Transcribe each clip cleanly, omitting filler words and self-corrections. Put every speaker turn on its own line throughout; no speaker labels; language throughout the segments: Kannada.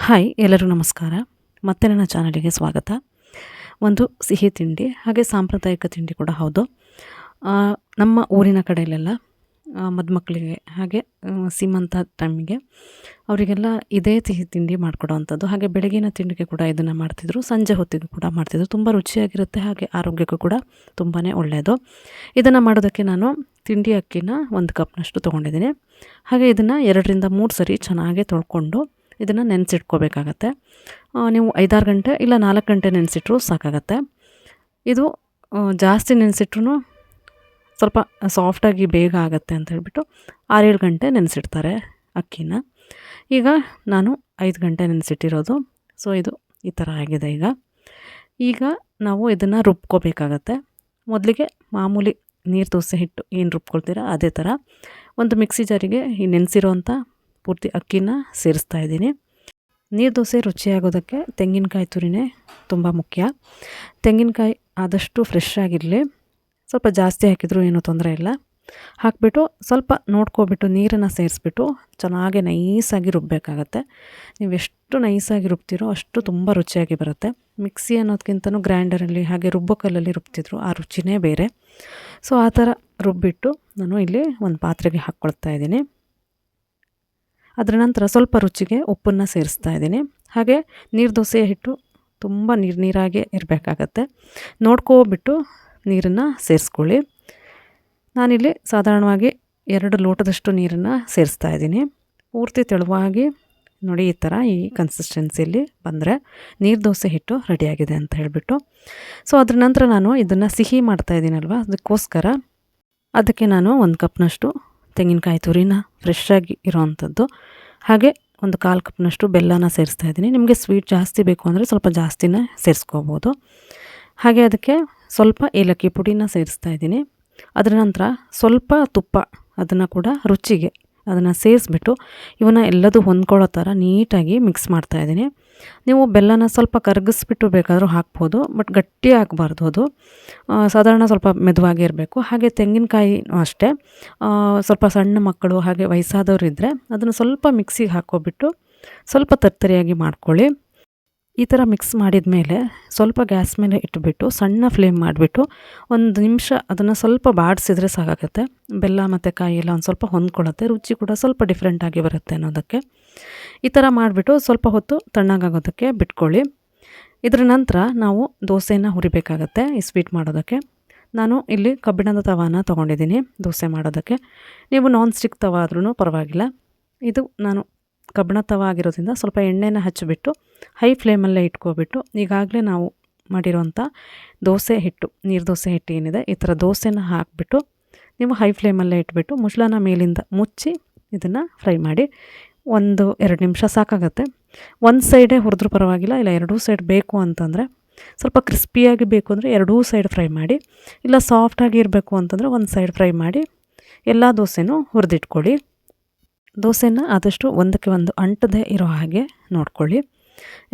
ಹಾಯ್ ಎಲ್ಲರಿಗೂ ನಮಸ್ಕಾರ. ಮತ್ತೆ ನನ್ನ ಚಾನಲಿಗೆ ಸ್ವಾಗತ. ಒಂದು ಸಿಹಿ ತಿಂಡಿ ಹಾಗೆ ಸಾಂಪ್ರದಾಯಿಕ ತಿಂಡಿ ಕೂಡ ಹೌದು. ನಮ್ಮ ಊರಿನ ಕಡೆಯಲ್ಲೆಲ್ಲ ಮದುಮಕ್ಕಳಿಗೆ ಹಾಗೆ ಸೀಮಂತ ಟೈಮಿಗೆ ಅವರಿಗೆಲ್ಲ ಇದೇ ಸಿಹಿ ತಿಂಡಿ ಮಾಡಿಕೊಡೋವಂಥದ್ದು. ಹಾಗೆ ಬೆಳಗಿನ ತಿಂಡಿಗೆ ಕೂಡ ಇದನ್ನು ಮಾಡ್ತಿದ್ರು, ಸಂಜೆ ಹೊತ್ತಿಗೂ ಕೂಡ ಮಾಡ್ತಿದ್ರು. ತುಂಬ ರುಚಿಯಾಗಿರುತ್ತೆ, ಹಾಗೆ ಆರೋಗ್ಯಕ್ಕೂ ಕೂಡ ತುಂಬಾ ಒಳ್ಳೆಯದು. ಇದನ್ನು ಮಾಡೋದಕ್ಕೆ ನಾನು ತಿಂಡಿ ಅಕ್ಕಿನ 1 ಕಪ್ನಷ್ಟು ತೊಗೊಂಡಿದ್ದೀನಿ. ಹಾಗೆ ಇದನ್ನು 2ರಿಂದ 3 ಸರಿ ಚೆನ್ನಾಗಿ ತೊಳ್ಕೊಂಡು ಇದನ್ನು ನೆನೆಸಿಟ್ಕೋಬೇಕಾಗತ್ತೆ. ನೀವು 5-6 ಗಂಟೆ ಇಲ್ಲ 4 ಗಂಟೆ ನೆನೆಸಿಟ್ರೂ ಸಾಕಾಗತ್ತೆ. ಇದು ಜಾಸ್ತಿ ನೆನೆಸಿಟ್ರೂ ಸ್ವಲ್ಪ ಸಾಫ್ಟಾಗಿ ಬೇಗ ಆಗುತ್ತೆ ಅಂತ ಹೇಳ್ಬಿಟ್ಟು 6-7 ಗಂಟೆ ನೆನೆಸಿಡ್ತಾರೆ ಅಕ್ಕಿನ. ಈಗ ನಾನು 5 ಗಂಟೆ ನೆನೆಸಿಟ್ಟಿರೋದು. ಸೊ ಇದು ಈ ಥರ ಆಗಿದೆ. ಈಗ ನಾವು ಇದನ್ನು ರುಬ್ಕೋಬೇಕಾಗತ್ತೆ. ಮೊದಲಿಗೆ ಮಾಮೂಲಿ ನೀರು ದೋಸೆ ಹಿಟ್ಟು ಏನು ರುಬ್ಕೊಳ್ತೀರ ಅದೇ ಥರ ಒಂದು ಮಿಕ್ಸಿ ಜಾರಿಗೆ ಈ ನೆನೆಸಿರೋಂಥ ಪೂರ್ತಿ ಅಕ್ಕಿನ ಸೇರಿಸ್ತಾ ಇದ್ದೀನಿ. ನೀರು ದೋಸೆ ರುಚಿಯಾಗೋದಕ್ಕೆ ತೆಂಗಿನಕಾಯಿ ತುರಿನೇ ತುಂಬ ಮುಖ್ಯ. ತೆಂಗಿನಕಾಯಿ ಆದಷ್ಟು ಫ್ರೆಶ್ ಆಗಿರಲಿ, ಸ್ವಲ್ಪ ಜಾಸ್ತಿ ಹಾಕಿದರೂ ಏನೂ ತೊಂದರೆ ಇಲ್ಲ. ಹಾಕಿಬಿಟ್ಟು ಸ್ವಲ್ಪ ನೋಡ್ಕೊಬಿಟ್ಟು ನೀರನ್ನು ಸೇರಿಸ್ಬಿಟ್ಟು ಚೆನ್ನಾಗಿ ನೈಸಾಗಿ ರುಬ್ಬಬೇಕಾಗತ್ತೆ. ನೀವು ಎಷ್ಟು ನೈಸಾಗಿ ರುಬ್ತೀರೋ ಅಷ್ಟು ತುಂಬ ರುಚಿಯಾಗಿ ಬರುತ್ತೆ. ಮಿಕ್ಸಿ ಅನ್ನೋದಕ್ಕಿಂತನೂ ಗ್ರೈಂಡರಲ್ಲಿ ಹಾಗೆ ರುಬ್ಬಕಲ್ಲಲ್ಲಿ ರುಬ್ತಿದ್ರು, ಆ ರುಚಿನೇ ಬೇರೆ. ಸೊ ಆ ಥರ ರುಬ್ಬಿಟ್ಟು ನಾನು ಇಲ್ಲಿ ಒಂದು ಪಾತ್ರೆಗೆ ಹಾಕ್ಕೊಳ್ತಾ ಇದ್ದೀನಿ. ಅದರ ನಂತರ ಸ್ವಲ್ಪ ರುಚಿಗೆ ಉಪ್ಪನ್ನು ಸೇರಿಸ್ತಾ ಇದ್ದೀನಿ. ಹಾಗೆ ನೀರು ದೋಸೆಯ ಹಿಟ್ಟು ತುಂಬ ನೀರಾಗೆ ಇರಬೇಕಾಗತ್ತೆ. ನೋಡ್ಕೊಬಿಟ್ಟು ನೀರನ್ನು ಸೇರಿಸ್ಕೊಳ್ಳಿ. ನಾನಿಲ್ಲಿ ಸಾಧಾರಣವಾಗಿ 2 ಲೋಟದಷ್ಟು ನೀರನ್ನು ಸೇರಿಸ್ತಾ ಇದ್ದೀನಿ. ಪೂರ್ತಿ ತೆಳುವಾಗಿ ನೋಡಿ, ಈ ಥರ ಈ ಕನ್ಸಿಸ್ಟೆನ್ಸಿಯಲ್ಲಿ ಬಂದರೆ ನೀರು ದೋಸೆ ಹಿಟ್ಟು ರೆಡಿಯಾಗಿದೆ ಅಂತ ಹೇಳಿಬಿಟ್ಟು. ಸೊ ಅದ್ರ ನಂತರ ನಾನು ಇದನ್ನು ಸಿಹಿ ಮಾಡ್ತಾಯಿದ್ದೀನಲ್ವ, ಅದಕ್ಕೆ ನಾನು 1 ಕಪ್ನಷ್ಟು ತೆಂಗಿನಕಾಯಿ ತುರಿನ ಫ್ರೆಶ್ ಆಗಿ ಇರೋವಂಥದ್ದು, ಹಾಗೆ ಒಂದು 1/4 ಕಪ್ನಷ್ಟು ಬೆಲ್ಲನ ಸೇರಿಸ್ತಾ ಇದ್ದೀನಿ. ನಿಮಗೆ ಸ್ವೀಟ್ ಜಾಸ್ತಿ ಬೇಕು ಅಂದರೆ ಸ್ವಲ್ಪ ಜಾಸ್ತಿನೇ ಸೇರಿಸ್ಕೋಬೋದು. ಹಾಗೆ ಅದಕ್ಕೆ ಸ್ವಲ್ಪ ಏಲಕ್ಕಿ ಪುಡಿನ ಸೇರಿಸ್ತಾ ಇದ್ದೀನಿ. ಅದರ ನಂತರ ಸ್ವಲ್ಪ ತುಪ್ಪ, ಅದನ್ನು ಕೂಡ ರುಚಿಗೆ ಅದನ್ನು ಸೇರಿಸ್ಬಿಟ್ಟು ಇವನ್ನ ಎಲ್ಲದೂ ಹೊಂದ್ಕೊಳ್ಳೋ ಥರ ನೀಟಾಗಿ ಮಿಕ್ಸ್ ಮಾಡ್ತಾಯಿದ್ದೀನಿ. ನೀವು ಬೆಲ್ಲನ ಸ್ವಲ್ಪ ಕರಗಿಸ್ಬಿಟ್ಟು ಬೇಕಾದರೂ ಹಾಕ್ಬೋದು, ಬಟ್ ಗಟ್ಟಿ ಹಾಕಬಾರ್ದು. ಅದು ಸಾಧಾರಣ ಸ್ವಲ್ಪ ಮೆದುವಾಗಿ ಇರಬೇಕು. ಹಾಗೆ ತೆಂಗಿನಕಾಯಿ ಅಷ್ಟೇ, ಸ್ವಲ್ಪ ಸಣ್ಣ ಮಕ್ಕಳು ಹಾಗೆ ವಯಸ್ಸಾದವರು ಇದ್ದರೆ ಅದನ್ನು ಸ್ವಲ್ಪ ಮಿಕ್ಸಿಗೆ ಹಾಕ್ಕೊಬಿಟ್ಟು ಸ್ವಲ್ಪ ತರ್ತರಿಯಾಗಿ ಮಾಡ್ಕೊಳ್ಳಿ. ಈ ಥರ ಮಿಕ್ಸ್ ಮಾಡಿದ ಮೇಲೆ ಸ್ವಲ್ಪ ಗ್ಯಾಸ್ ಮೇಲೆ ಇಟ್ಬಿಟ್ಟು ಸಣ್ಣ ಫ್ಲೇಮ್ ಮಾಡಿಬಿಟ್ಟು 1 ನಿಮಿಷ ಅದನ್ನು ಸ್ವಲ್ಪ ಬಾಡಿಸಿದ್ರೆ ಸಾಕಾಗುತ್ತೆ. ಬೆಲ್ಲ ಮತ್ತು ಕಾಯಿ ಎಲ್ಲ ಒಂದು ಸ್ವಲ್ಪ ಹೊಂದ್ಕೊಳ್ಳುತ್ತೆ, ರುಚಿ ಕೂಡ ಸ್ವಲ್ಪ ಡಿಫ್ರೆಂಟಾಗಿ ಬರುತ್ತೆ ಅನ್ನೋದಕ್ಕೆ. ಈ ಥರ ಮಾಡಿಬಿಟ್ಟು ಸ್ವಲ್ಪ ಹೊತ್ತು ತಣ್ಣಗಾಗೋದಕ್ಕೆ ಬಿಟ್ಕೊಳ್ಳಿ. ಇದರ ನಂತರ ನಾವು ದೋಸೆನ ಹುರಿಬೇಕಾಗತ್ತೆ. ಈ ಸ್ವೀಟ್ ಮಾಡೋದಕ್ಕೆ ನಾನು ಇಲ್ಲಿ ಕಬ್ಬಿಣದ ತವಾನ ತೊಗೊಂಡಿದ್ದೀನಿ ದೋಸೆ ಮಾಡೋದಕ್ಕೆ. ನೀವು ನಾನ್ ಸ್ಟಿಕ್ ತವ ಆದ್ರೂ ಪರವಾಗಿಲ್ಲ. ಇದು ನಾನು ಕಬ್ಬಿಣ ತವ ಆಗಿರೋದ್ರಿಂದ ಸ್ವಲ್ಪ ಎಣ್ಣೆನ ಹಚ್ಚಿಬಿಟ್ಟು ಹೈ ಫ್ಲೇಮಲ್ಲೇ ಇಟ್ಕೊಬಿಟ್ಟು ಈಗಾಗಲೇ ನಾವು ಮಾಡಿರೋಂಥ ದೋಸೆ ಹಿಟ್ಟು, ನೀರು ದೋಸೆ ಹಿಟ್ಟು ಏನಿದೆ, ಈ ಥರ ದೋಸೆನ ಹಾಕಿಬಿಟ್ಟು ನೀವು ಹೈ ಫ್ಲೇಮಲ್ಲೇ ಇಟ್ಬಿಟ್ಟು ಮುಚ್ಚಳನ ಮೇಲಿಂದ ಮುಚ್ಚಿ ಇದನ್ನು ಫ್ರೈ ಮಾಡಿ 1-2 ನಿಮಿಷ ಸಾಕಾಗತ್ತೆ. ಒಂದು ಸೈಡೇ ಹುರಿದ್ರೂ ಪರವಾಗಿಲ್ಲ, ಇಲ್ಲ 2 ಸೈಡ್ ಬೇಕು ಅಂತಂದರೆ, ಸ್ವಲ್ಪ ಕ್ರಿಸ್ಪಿಯಾಗಿ ಬೇಕು ಅಂದರೆ 2 ಸೈಡ್ ಫ್ರೈ ಮಾಡಿ, ಇಲ್ಲ ಸಾಫ್ಟಾಗಿ ಇರಬೇಕು ಅಂತಂದರೆ 1 ಸೈಡ್ ಫ್ರೈ ಮಾಡಿ ಎಲ್ಲ ದೋಸೆನೂ ಹುರಿದಿಟ್ಕೊಳ್ಳಿ. ದೋಸೆನ ಆದಷ್ಟು ಒಂದಕ್ಕೆ ಒಂದು ಅಂಟದೇ ಇರೋ ಹಾಗೆ ನೋಡ್ಕೊಳ್ಳಿ.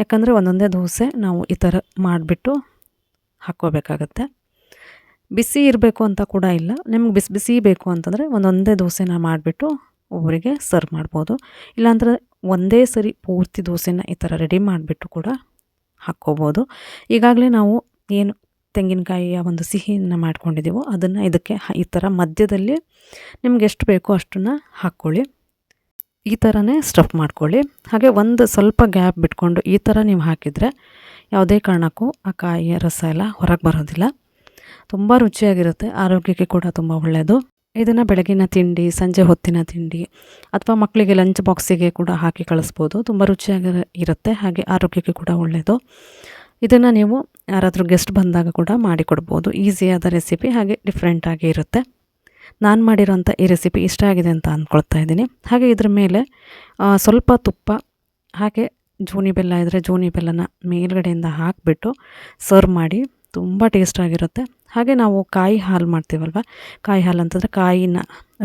ಯಾಕಂದರೆ ಒಂದೊಂದೇ ದೋಸೆ ನಾವು ಈ ಥರ ಮಾಡಿಬಿಟ್ಟು ಹಾಕ್ಕೋಬೇಕಾಗತ್ತೆ. ಬಿಸಿ ಇರಬೇಕು ಅಂತ ಕೂಡ ಇಲ್ಲ, ನಿಮ್ಗೆ ಬಿಸಿ ಬಿಸಿ ಬೇಕು ಅಂತಂದರೆ ಒಂದೊಂದೇ ದೋಸೆನ ಮಾಡಿಬಿಟ್ಟು ಒಬ್ಬರಿಗೆ ಸರ್ವ್ ಮಾಡ್ಬೋದು. ಇಲ್ಲಾಂದರೆ ಒಂದೇ ಸರಿ ಪೂರ್ತಿ ದೋಸೆನ ಈ ಥರ ರೆಡಿ ಮಾಡಿಬಿಟ್ಟು ಕೂಡ ಹಾಕ್ಕೋಬೋದು. ಈಗಾಗಲೇ ನಾವು ಏನು ತೆಂಗಿನಕಾಯಿಯ ಒಂದು ಸಿಹಿಯನ್ನು ಮಾಡ್ಕೊಂಡಿದ್ದೀವೋ ಅದನ್ನು ಇದಕ್ಕೆ ಈ ಥರ ಮಧ್ಯದಲ್ಲಿ ನಿಮ್ಗೆ ಎಷ್ಟು ಬೇಕೋ ಅಷ್ಟನ್ನು ಹಾಕ್ಕೊಳ್ಳಿ. ಈ ಥರನೇ ಸ್ಟಫ್ ಮಾಡ್ಕೊಳ್ಳಿ. ಹಾಗೆ ಒಂದು ಸ್ವಲ್ಪ ಗ್ಯಾಪ್ ಬಿಟ್ಕೊಂಡು ಈ ಥರ ನೀವು ಹಾಕಿದರೆ ಯಾವುದೇ ಕಾರಣಕ್ಕೂ ಆ ಕಾಯಿಯ ರಸ ಎಲ್ಲ ಹೊರಗೆ ಬರೋದಿಲ್ಲ. ತುಂಬ ರುಚಿಯಾಗಿರುತ್ತೆ, ಆರೋಗ್ಯಕ್ಕೆ ಕೂಡ ತುಂಬ ಒಳ್ಳೆಯದು. ಇದನ್ನು ಬೆಳಗಿನ ತಿಂಡಿ, ಸಂಜೆ ಹೊತ್ತಿನ ತಿಂಡಿ ಅಥವಾ ಮಕ್ಕಳಿಗೆ ಲಂಚ್ ಬಾಕ್ಸಿಗೆ ಕೂಡ ಹಾಕಿ ಕಳಿಸ್ಬೋದು. ತುಂಬ ರುಚಿಯಾಗಿ ಇರುತ್ತೆ, ಹಾಗೆ ಆರೋಗ್ಯಕ್ಕೆ ಕೂಡ ಒಳ್ಳೆಯದು. ಇದನ್ನು ನೀವು ಯಾರಾದರೂ ಗೆಸ್ಟ್ ಬಂದಾಗ ಕೂಡ ಮಾಡಿಕೊಡ್ಬೋದು. ಈಸಿಯಾದ ರೆಸಿಪಿ, ಹಾಗೆ ಡಿಫ್ರೆಂಟಾಗಿ ಇರುತ್ತೆ. ನಾನು ಮಾಡಿರೋಂಥ ಈ ರೆಸಿಪಿ ಇಷ್ಟ ಆಗಿದೆ ಅಂತ ಅಂದ್ಕೊಳ್ತಾ ಇದ್ದೀನಿ. ಹಾಗೆ ಇದ್ರ ಮೇಲೆ ಸ್ವಲ್ಪ ತುಪ್ಪ, ಹಾಗೆ ಜೋನಿ ಬೆಲ್ಲ ಇದ್ದರೆ ಜೋನಿ ಬೆಲ್ಲನ ಮೇಲ್ಗಡೆಯಿಂದ ಹಾಕಿಬಿಟ್ಟು ಸರ್ವ್ ಮಾಡಿ, ತುಂಬ ಟೇಸ್ಟಾಗಿರುತ್ತೆ. ಹಾಗೆ ನಾವು ಕಾಯಿ ಹಾಲು ಮಾಡ್ತೀವಲ್ವ, ಕಾಯಿ ಹಾಲು ಅಂತಂದರೆ ಕಾಯಿನ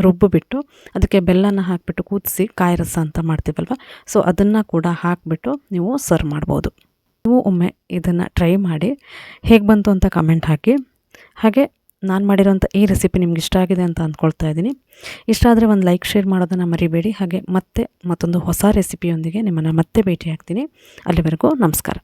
ರುಬ್ಬಿಬಿಟ್ಟು ಅದಕ್ಕೆ ಬೆಲ್ಲನ ಹಾಕಿಬಿಟ್ಟು ಕುದಿಸಿ ಕಾಯಿ ರಸ ಅಂತ ಮಾಡ್ತೀವಲ್ವ, ಸೊ ಅದನ್ನು ಕೂಡ ಹಾಕಿಬಿಟ್ಟು ನೀವು ಸರ್ವ್ ಮಾಡ್ಬೋದು. ನೀವು ಒಮ್ಮೆ ಇದನ್ನು ಟ್ರೈ ಮಾಡಿ ಹೇಗೆ ಬಂತು ಅಂತ ಕಮೆಂಟ್ ಹಾಕಿ. ಹಾಗೆ ನಾನು ಮಾಡಿರೋಂಥ ಈ ರೆಸಿಪಿ ನಿಮ್ಗೆ ಇಷ್ಟ ಆಗಿದೆ ಅಂತ ಅಂದ್ಕೊಳ್ತಾ ಇದ್ದೀನಿ. ಇಷ್ಟ ಆದರೆ ಒಂದು ಲೈಕ್ ಶೇರ್ ಮಾಡೋದನ್ನು ಮರಿಬೇಡಿ. ಹಾಗೆ ಮತ್ತೆ ಮತ್ತೊಂದು ಹೊಸ ರೆಸಿಪಿಯೊಂದಿಗೆ ನಿಮ್ಮನ್ನು ಮತ್ತೆ ಭೇಟಿ ಆಗ್ತೀನಿ. ಅಲ್ಲಿವರೆಗೂ ನಮಸ್ಕಾರ.